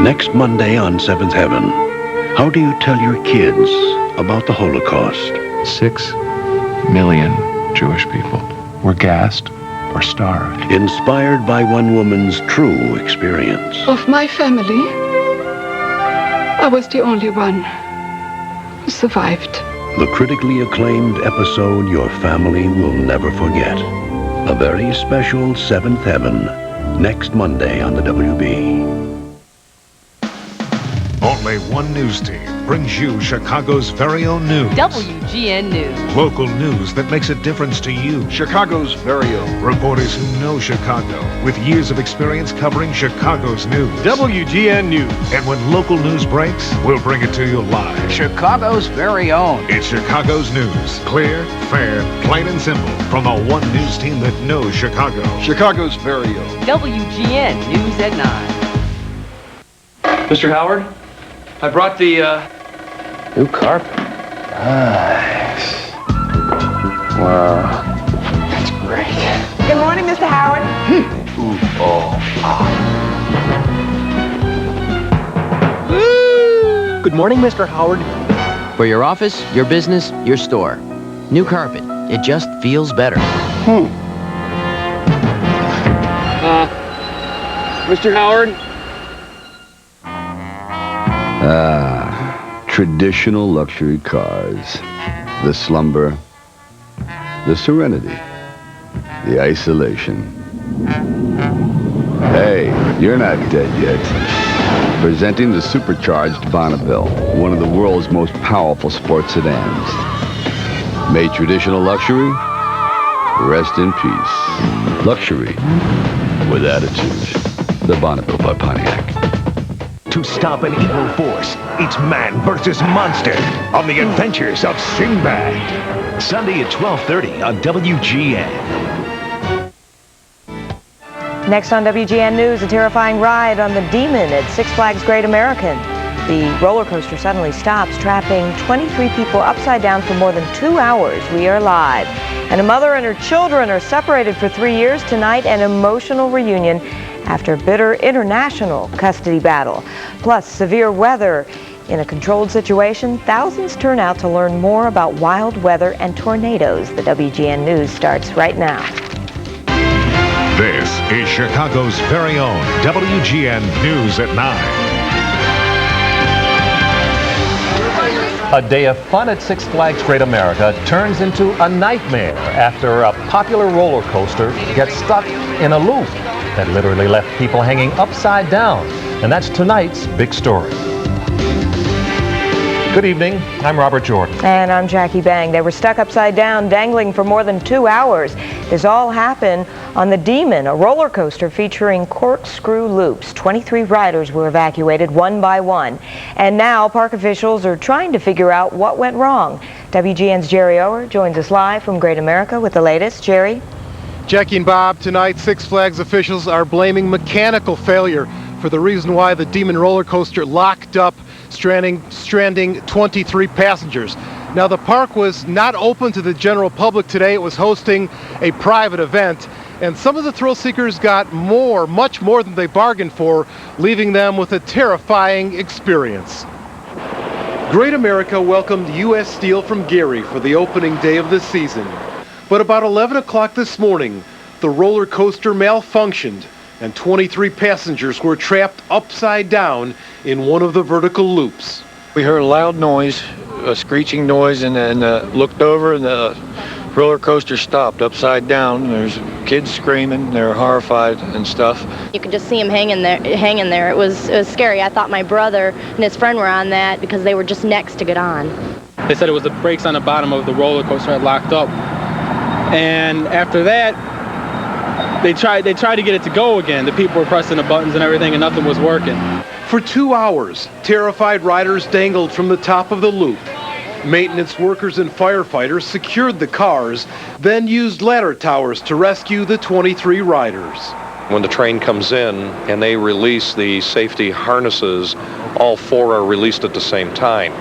Next Monday on Seventh Heaven, how do you tell your kids about the Holocaust? 6 million Jewish people were gassed or starved. Inspired by one woman's true experience. Of my family, I was the only one who survived. The critically acclaimed episode your family will never forget. A very special Seventh Heaven, next Monday on the WB. Only one news team brings you Chicago's very own news. WGN News. Local news that makes a difference to you. Chicago's very own. Reporters who know Chicago with years of experience covering Chicago's news. WGN News. And when local news breaks, we'll bring it to you live. Chicago's very own. It's Chicago's news. Clear, fair, plain and simple. From the one news team that knows Chicago. Chicago's very own. WGN News at 9. Mr. Howard, I brought the, New carpet. Nice. Wow. That's great. Good morning, Mr. Howard. Good morning, Mr. Howard. For your office, your business, your store. New carpet. It just feels better. Mr. Howard? Traditional luxury cars. The slumber, the serenity, the isolation. Hey, you're not dead yet. Presenting the supercharged Bonneville, one of the world's most powerful sports sedans. Made traditional luxury, rest in peace. Luxury with attitude. The Bonneville by Pontiac. To stop an evil force, it's man versus monster on the adventures of Sinbad. Sunday at 12:30 on WGN. Next on WGN News, a terrifying ride on the Demon at Six Flags Great American. The roller coaster suddenly stops, trapping 23 people upside down for more than 2 hours. We are live. And a mother and her children are separated for 3 years tonight, an emotional reunion after a bitter international custody battle. Plus, severe weather. In a controlled situation, thousands turn out to learn more about wild weather and tornadoes. The WGN News starts right now. This is Chicago's very own WGN News at 9. A day of fun at Six Flags Great America turns into a nightmare after a popular roller coaster gets stuck in a loop that literally left people hanging upside down. And that's tonight's big story. Good evening, I'm Robert Jordan. And I'm Jackie Bang. They were stuck upside down, dangling for more than 2 hours. This all happened on the Demon, a roller coaster featuring corkscrew loops. 23 riders were evacuated one by one. And now park officials are trying to figure out what went wrong. WGN's Jerry Ower joins us live from Great America with the latest. Jerry? Jackie and Bob, tonight Six Flags officials are blaming mechanical failure for the reason why the Demon roller coaster locked up, stranding 23 passengers. Now, the park was not open to the general public today. It was hosting a private event, and some of the thrill seekers got much more than they bargained for, leaving them with a terrifying experience. Great America welcomed U.S. Steel from Gary for the opening day of the season. But about 11 o'clock this morning, the roller coaster malfunctioned, and 23 passengers were trapped upside down in one of the vertical loops. We heard a loud noise, a screeching noise, and then looked over, and the roller coaster stopped upside down. There's kids screaming, they're horrified and stuff. You could just see them hanging there. It was scary. I thought my brother and his friend were on that because they were just next to get on. They said it was the brakes on the bottom of the roller coaster had locked up. And after that, they tried to get it to go again. The people were pressing the buttons and everything, and nothing was working. For 2 hours, terrified riders dangled from the top of the loop. Maintenance workers and firefighters secured the cars, then used ladder towers to rescue the 23 riders. When the train comes in and they release the safety harnesses, all 4 are released at the same time.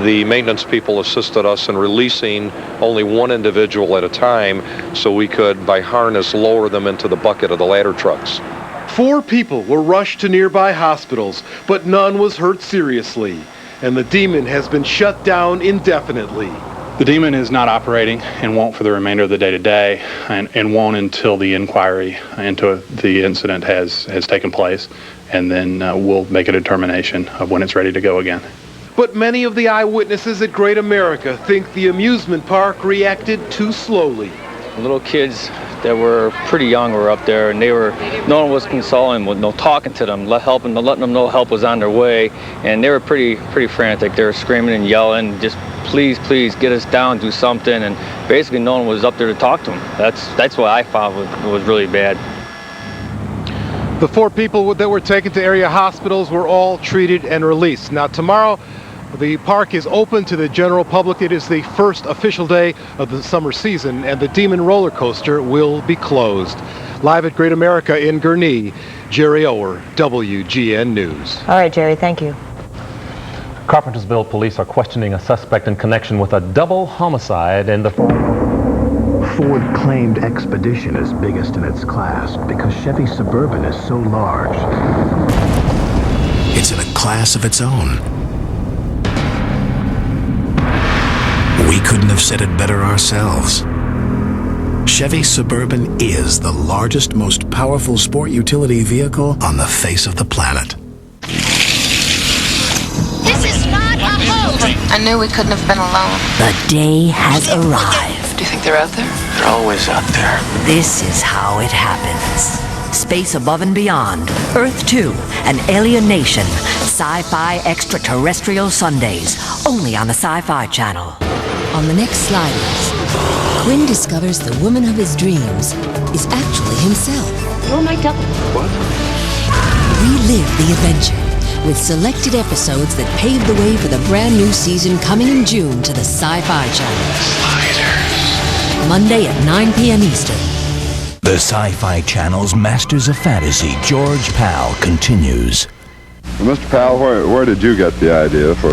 The maintenance people assisted us in releasing only one individual at a time so we could, by harness, lower them into the bucket of the ladder trucks. 4 people were rushed to nearby hospitals, but none was hurt seriously, and the Demon has been shut down indefinitely. The Demon is not operating and won't for the remainder of the day today, and won't until the inquiry into the incident has taken place, and then we'll make a determination of when it's ready to go again. But many of the eyewitnesses at Great America think the amusement park reacted too slowly. Little kids that were pretty young were up there, and no one was consoling them, no talking to them, letting them know help was on their way, and they were pretty frantic. They were screaming and yelling, just please get us down, do something, and basically no one was up there to talk to them. That's what I found was really bad. The 4 people that were taken to area hospitals were all treated and released. Now tomorrow, the park is open to the general public. It is the first official day of the summer season, and the Demon roller coaster will be closed. Live at Great America in Gurnee, Jerry Ower, WGN News. All right, Jerry, thank you. Carpentersville police are questioning a suspect in connection with a double homicide in the Ford claimed Expedition is biggest in its class because Chevy Suburban is so large. It's in a class of its own. We couldn't have said it better ourselves. Chevy Suburban is the largest, most powerful sport utility vehicle on the face of the planet. This is not a hoax! I knew we couldn't have been alone. The day has arrived. Do you think they're out there? They're always out there. This is how it happens. Space Above and Beyond, Earth 2, an Alien Nation, Sci-Fi Extraterrestrial Sundays, only on the Sci-Fi Channel. On the next sliders, Quinn discovers the woman of his dreams is actually himself. You're my double. What? Relive the adventure with selected episodes that pave the way for the brand new season coming in June to the Sci-Fi Channel. Sliders. Monday at 9 p.m. Eastern. The Sci-Fi Channel's Masters of Fantasy, George Pal, continues. Mr. Powell, where did you get the idea for